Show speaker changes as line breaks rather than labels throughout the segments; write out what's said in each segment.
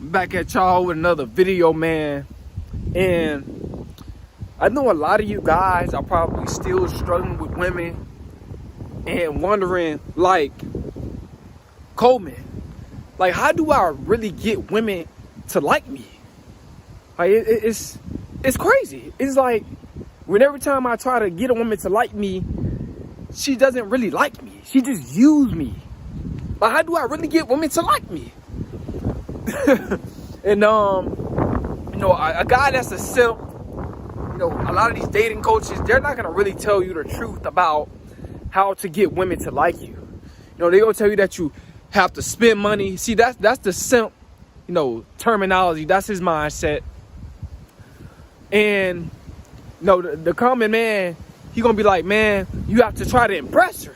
Back at y'all with another video, man. And I know a lot of you guys are probably still struggling with women and wondering, like, Coleman, like, how do I really get women to like me? Like, it's crazy. It's like, when every time I try to get a woman to like me, she doesn't really like me. She just uses me. Like, how do I really get women to like me? And a guy that's a simp, a lot of these dating coaches, they're not gonna really tell you the truth about how to get women to like you. They're gonna tell you that you have to spend money. See, that's the simp, terminology. That's his mindset. And the common man, he gonna be like, man, you have to try to impress her.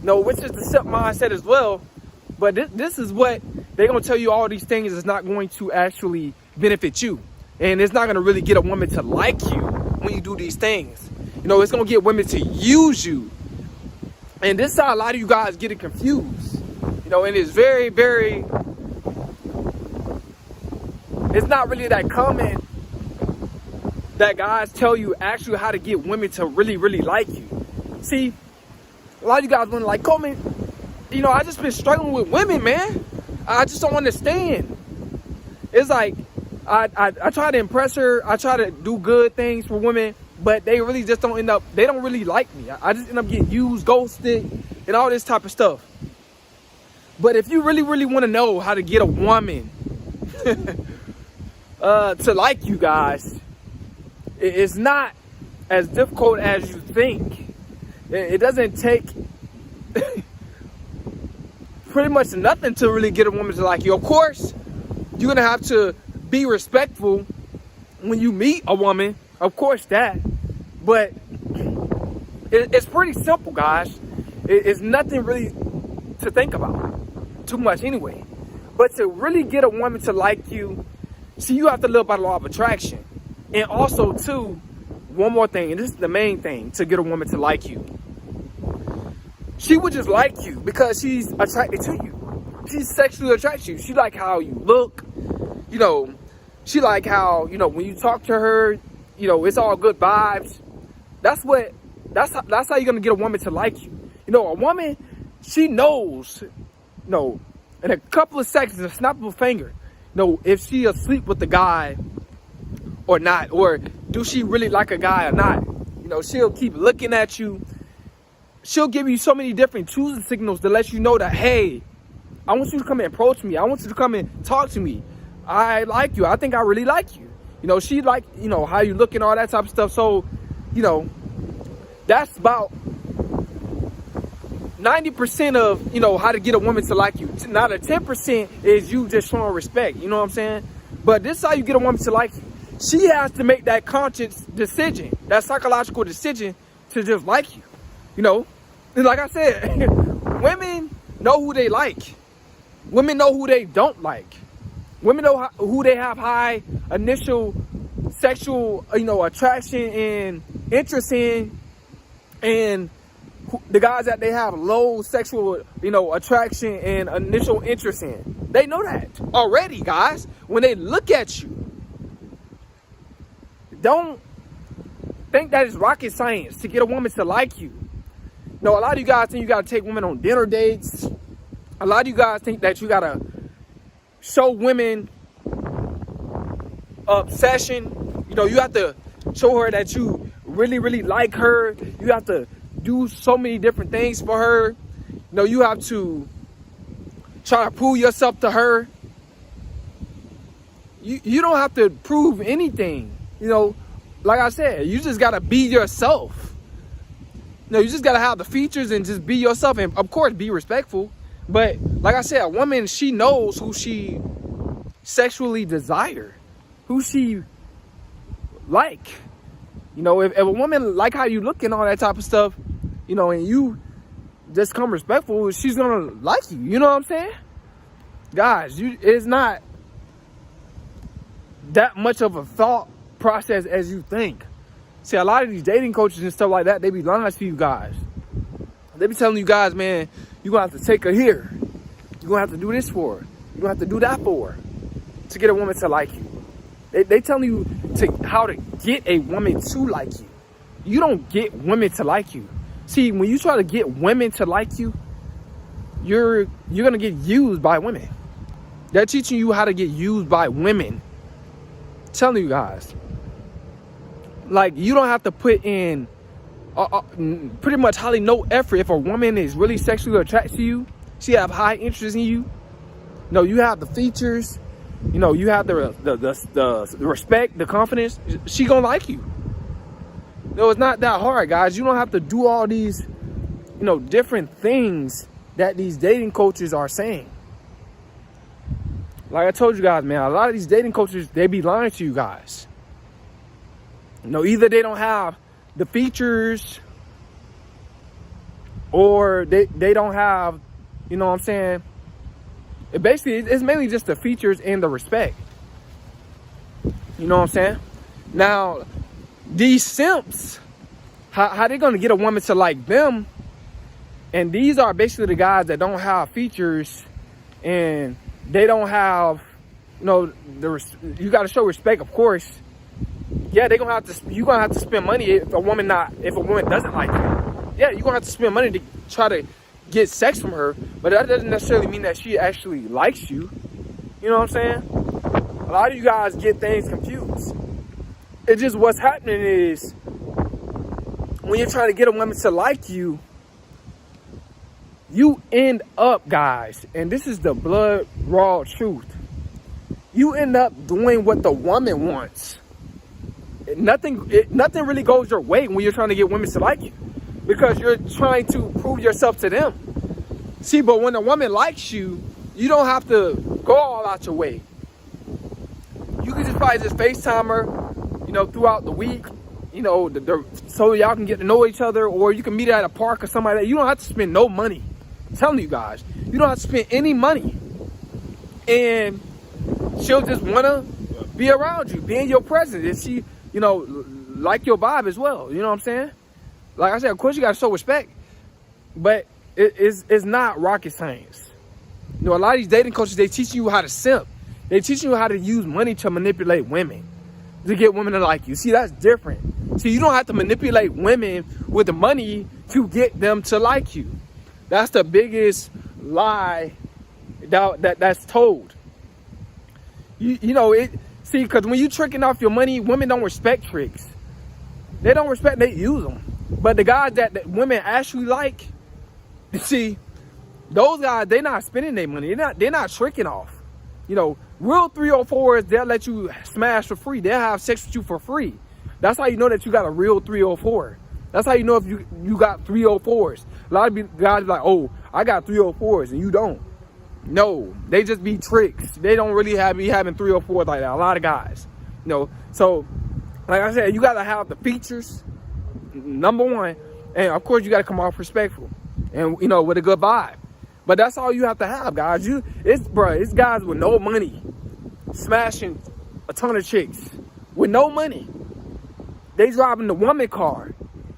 Which is the simp mindset as well. But this is what they're gonna tell you. All these things is not going to actually benefit you, and it's not gonna really get a woman to like you when you do these things. It's gonna get women to use you, and this is how a lot of you guys get it confused. And it's very, very. It's not really that common that guys tell you actually how to get women to really, really like you. See, a lot of you guys want to like, Coleman, I just been struggling with women, man. I just don't understand. It's like, I try to impress her. I try to do good things for women, but they really just don't they don't really like me. I just end up getting used, ghosted, and all this type of stuff. But if you really, really want to know how to get a woman to like you guys, it's not as difficult as you think. It doesn't take pretty much nothing to really get a woman to like you. Of course, you're gonna have to be respectful when you meet a woman. Of course that. But it's pretty simple, guys. It's nothing really to think about too much anyway. But to really get a woman to like you, see, you have to live by the law of attraction. And also, too, one more thing, and this is the main thing to get a woman to like you. She would just like you because she's attracted to you. She's sexually attracted to you. She like how you look. She like how, when you talk to her, it's all good vibes. That's how you're gonna get a woman to like you. A woman, she knows, in a couple of seconds, a snap of a finger, if she asleep with the guy or not, or do she really like a guy or not. She'll keep looking at you. She'll give you so many different choosing signals to let you know that, hey, I want you to come and approach me. I want you to come and talk to me. I like you. I think I really like you. She like, how you look and all that type of stuff. So, that's about 90% of, how to get a woman to like you. Now, the 10% is you just showing respect. You know what I'm saying? But this is how you get a woman to like you. She has to make that conscious decision, that psychological decision to just like you. And like I said, women know who they like. Women know who they don't like. Women know who they have high initial sexual, attraction and interest in, and the guys that they have low sexual, attraction and initial interest in. They know that already, guys. When they look at you, don't think that it's rocket science to get a woman to like you. A lot of you guys think you got to take women on dinner dates. A lot of you guys think that you got to show women obsession. You have to show her that you really, really like her. You have to do so many different things for her. You have to try to prove yourself to her. You don't have to prove anything. Like I said, you just got to be yourself. You just got to have the features and just be yourself. And, of course, be respectful. But, like I said, a woman, she knows who she sexually desire. Who she like. If a woman like how you look and all that type of stuff, and you just come respectful, she's going to like you. You know what I'm saying? Guys, it's not that much of a thought process as you think. See, a lot of these dating coaches and stuff like that, they be lying to you guys. They be telling you guys, man, you're going to have to take her here. You're going to have to do this for her. You're going to have to do that for her. to get a woman to like you. They telling you how to get a woman to like you. You don't get women to like you. See, when you try to get women to like you, you're gonna get used by women. They're teaching you how to get used by women. I'm telling you guys, like, you don't have to put in pretty much hardly no effort. If a woman is really sexually attracted to you, she have high interest in you. No, you have the features. You know, you have the respect, the confidence. She gonna like you. No, it's not that hard, guys. You don't have to do all these, different things that these dating coaches are saying. Like I told you guys, man, a lot of these dating coaches, they be lying to you guys. Either they don't have the features, or they don't have, you know what I'm saying? It's mainly just the features and the respect. You know what I'm saying? Now, these simps, how they gonna get a woman to like them? And these are basically the guys that don't have features, and they don't have, you got to show respect, of course. Yeah, you're gonna have to spend money if a woman doesn't like you. Yeah, you're gonna have to spend money to try to get sex from her, but that doesn't necessarily mean that she actually likes you. You know what I'm saying? A lot of you guys get things confused. It's just, what's happening is, when you're trying to get a woman to like you, you end up, guys, and this is the blood raw truth, you end up doing what the woman wants. Nothing really goes your way when you're trying to get women to like you, because you're trying to prove yourself to them. See, but when a woman likes you, you don't have to go all out your way. You can just probably just FaceTime her, throughout the week, so y'all can get to know each other, or you can meet her at a park or something like that. You don't have to spend no money. I'm telling you guys, you don't have to spend any money, and she'll just want to be around you, be in your presence, and she, like your vibe as well. You know what I'm saying? Like I said, of course you got to show respect, but it's not rocket science. A lot of these dating coaches, they teach you how to simp. They teach you how to use money to manipulate women, to get women to like you. See, that's different. See, you don't have to manipulate women with the money to get them to like you. That's the biggest lie that's told. See, because when you tricking off your money, women don't respect tricks. They don't respect, they use them. But the guys that women actually like, see, those guys, they're not spending their money. They're not tricking off. Real 304s, they'll let you smash for free. They'll have sex with you for free. That's how you know that you got a real 304. That's how you know if you got 304s. A lot of guys be like, oh, I got 304s, and you don't. No, they just be tricks. They don't really be having 304s like that. A lot of guys. So, like I said, you got to have the features, number one. And, of course, you got to come off respectful and, with a good vibe. But that's all you have to have, guys. It's guys with no money smashing a ton of chicks with no money. They driving the woman car.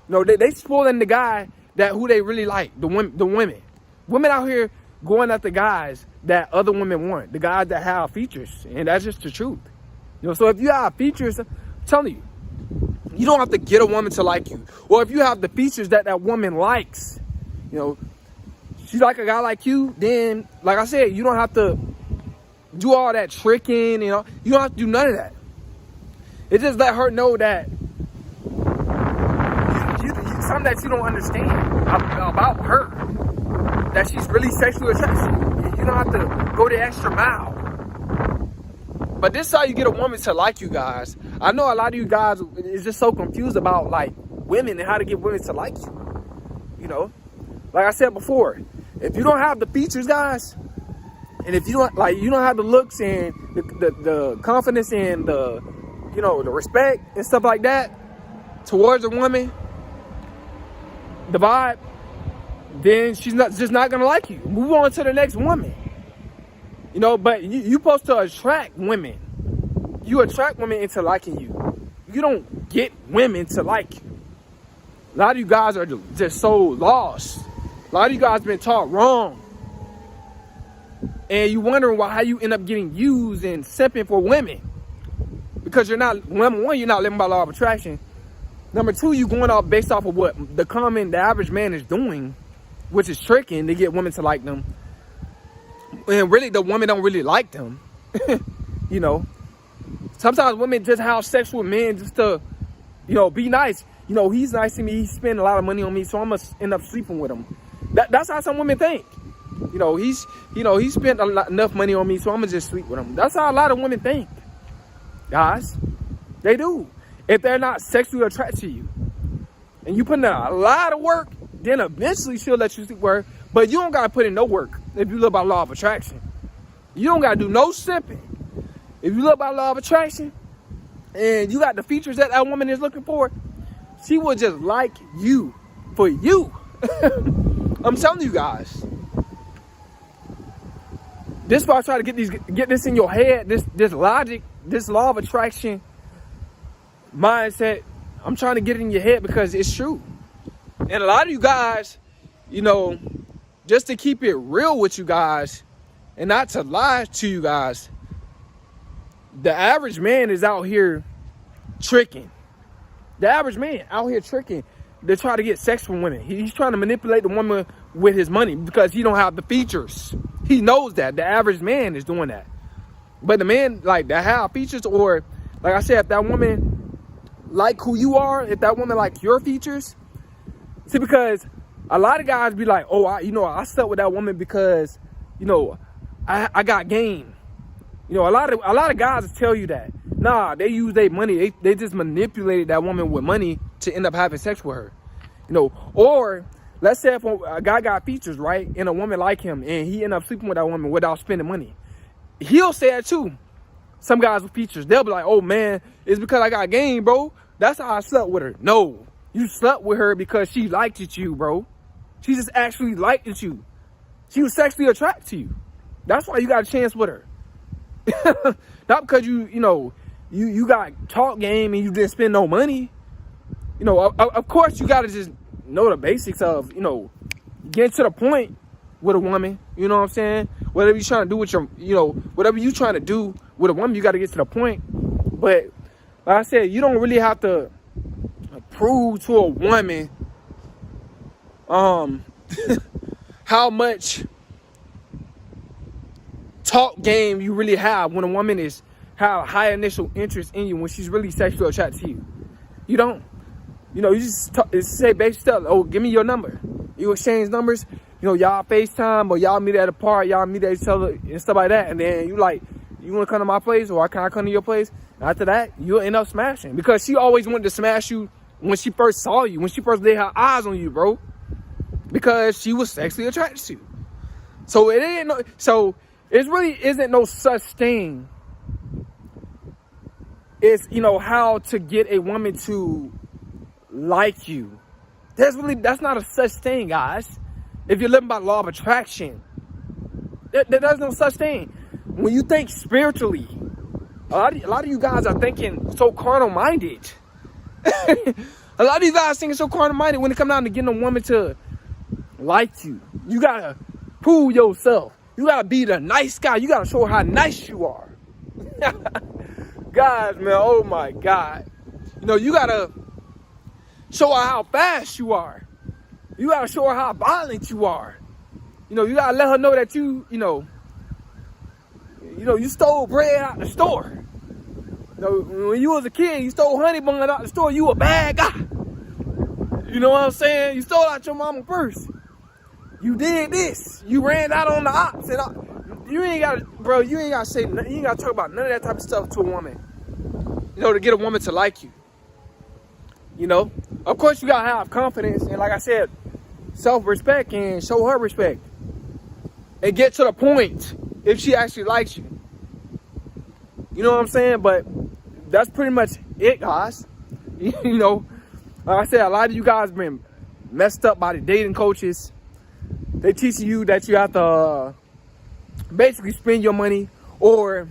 They spoiling the guy who they really like, the women. Women out here going at the guys that other women want, the guys that have features, and that's just the truth. So if you have features, I'm telling you, you don't have to get a woman to like you. Or if you have the features that woman likes, she's like a guy like you, then, like I said, you don't have to do all that tricking, you don't have to do none of that. It just let her know that something that you don't understand about her, that she's really sexually attracted. You don't have to go the extra mile. But this is how you get a woman to like you, guys. I know a lot of you guys is just so confused about, like, women and how to get women to like you. Like I said before, if you don't have the features, guys, and if you don't have the looks and the confidence and the respect and stuff like that towards a woman, the vibe, then she's just not gonna like you. Move on to the next woman. But you supposed to attract women. You attract women into liking you. You don't get women to like you. A lot of you guys are just so lost. A lot of you guys been taught wrong. And you wondering how you end up getting used and simping for women. Because you're not, number one, you're not living by law of attraction. Number two, you going off based off of what the average man is doing, which is tricking to get women to like them. And really, the women don't really like them. You know, sometimes women just have sex with men just to, you know, be nice. You know, he's nice to me. He spend a lot of money on me, so I'm gonna end up sleeping with him. That's how some women think. You know, he spent enough money on me, so I'm gonna just sleep with him. That's how a lot of women think, guys. They do. If they're not sexually attracted to you, and you put in a lot of work, then eventually she'll let you sleep with her. But you don't gotta put in no work if you live by law of attraction. You don't gotta do no simping. If you live by law of attraction, and you got the features that that woman is looking for, she will just like you for you. I'm telling you guys. This is why I try to get this in your head, this logic, this law of attraction mindset. I'm trying to get it in your head because it's true. And a lot of you guys, you know, just to keep it real with you guys and not to lie to you guys, the average man is out here tricking. The average man out here tricking to try to get sex from women. He's trying to manipulate the woman with his money because he don't have the features. He knows that. The average man is doing that. But the men like that have features, or like I said, if that woman like who you are, if that woman like your features, see, because a lot of guys be like, oh, I slept with that woman because, you know, I got game. You know, a lot of guys tell you that. Nah, they use their money. They just manipulated that woman with money to end up having sex with her. You know, or let's say if a guy got features, right, and a woman like him, and he end up sleeping with that woman without spending money, he'll say that too. Some guys with features, they'll be like, oh man, it's because I got game, bro. That's how I slept with her. No, you slept with her because she liked you, bro. She just actually liked you. She was sexually attracted to you. That's why you got a chance with her. Not because you got talk game and you didn't spend no money. You know, of course you got to just know the basics of, you know, getting to the point with a woman. You know what I'm saying? Whatever you're trying to do with whatever you're trying to do with a woman, you got to get to the point. But like I said, you don't really have to prove to a woman how much talk game you really have when a woman have high initial interest in you, when she's really sexually attracted to you. You don't. You know, you just say basic stuff. Oh, give me your number. You exchange numbers. You know, y'all FaceTime or y'all meet at a park, y'all meet at each other and stuff like that. And then you like, you want to come to my place, or can I come to your place? After that, you'll end up smashing, because she always wanted to smash you when she first saw you, when she first laid her eyes on you, bro. Because she was sexually attracted to you. So it really isn't no such thing. It's, you know, how to get a woman to like you. That's not a such thing, guys. If you're living by law of attraction, there's no such thing. When you think spiritually, a lot of you guys are thinking so carnal-minded. A lot of you guys thinking so carnal-minded when it comes down to getting a woman to like you. You gotta prove yourself. You gotta be the nice guy. You gotta show her how nice you are. Guys, man, oh my God. You know, you gotta show her how fast you are. You gotta show her how violent you are. You know, you gotta let her know that you stole bread out the store. You know, when you was a kid, you stole honey bun out the store, you a bad guy. You know what I'm saying? You stole out your mama purse. You did this. You ran out on the ops. And you ain't gotta say nothing. You ain't gotta talk about none of that type of stuff to a woman. You know, to get a woman to like you. You know? Of course, you gotta have confidence. And like I said, self-respect, and show her respect. And get to the point if she actually likes you. You know what I'm saying? But that's pretty much it, guys. You know, like I said, a lot of you guys been messed up by the dating coaches. They teaching you that you have to basically spend your money, or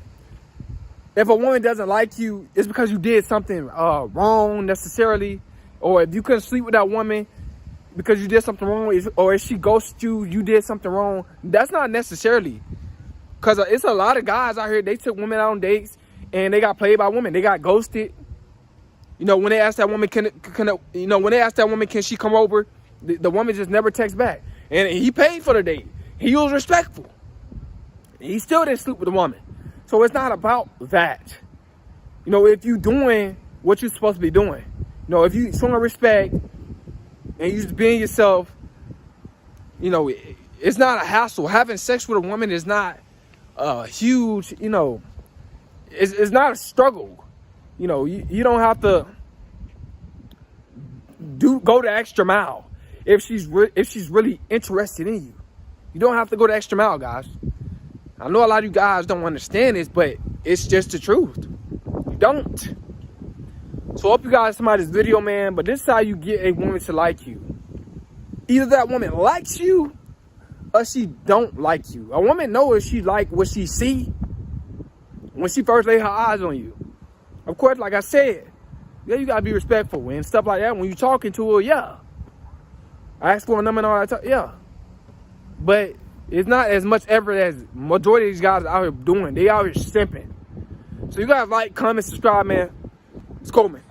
if a woman doesn't like you, it's because you did something wrong necessarily, or if you couldn't sleep with that woman because you did something wrong, or if she ghosted you, you did something wrong. That's not necessarily Cause it's a lot of guys out here. They took women out on dates and they got played by women. They got ghosted. You know, when they asked that woman, can she come over? The woman just never texts back. And he paid for the date. He was respectful. He still didn't sleep with the woman. So it's not about that. You know, if you doing what you're supposed to be doing, you know, if you showing respect and you just being yourself, you know, it's not a hassle. Having sex with a woman is not a huge, you know, it's not a struggle. You know, you don't have to go the extra mile if she's really interested in you. You don't have to go the extra mile, guys. I know a lot of you guys don't understand this, but it's just the truth. You don't. So I hope you guys saw this video, man. But this is how you get a woman to like you. Either that woman likes you or she don't like you. A woman knows if she like what she see when she first lay her eyes on you. Of course, like I said, yeah, you gotta be respectful and stuff like that. When you talking to her, yeah. I ask for a number and all that, yeah. But it's not as much effort as majority of these guys out here doing. They out here simping. So you guys like, comment, subscribe, man. It's cool, man.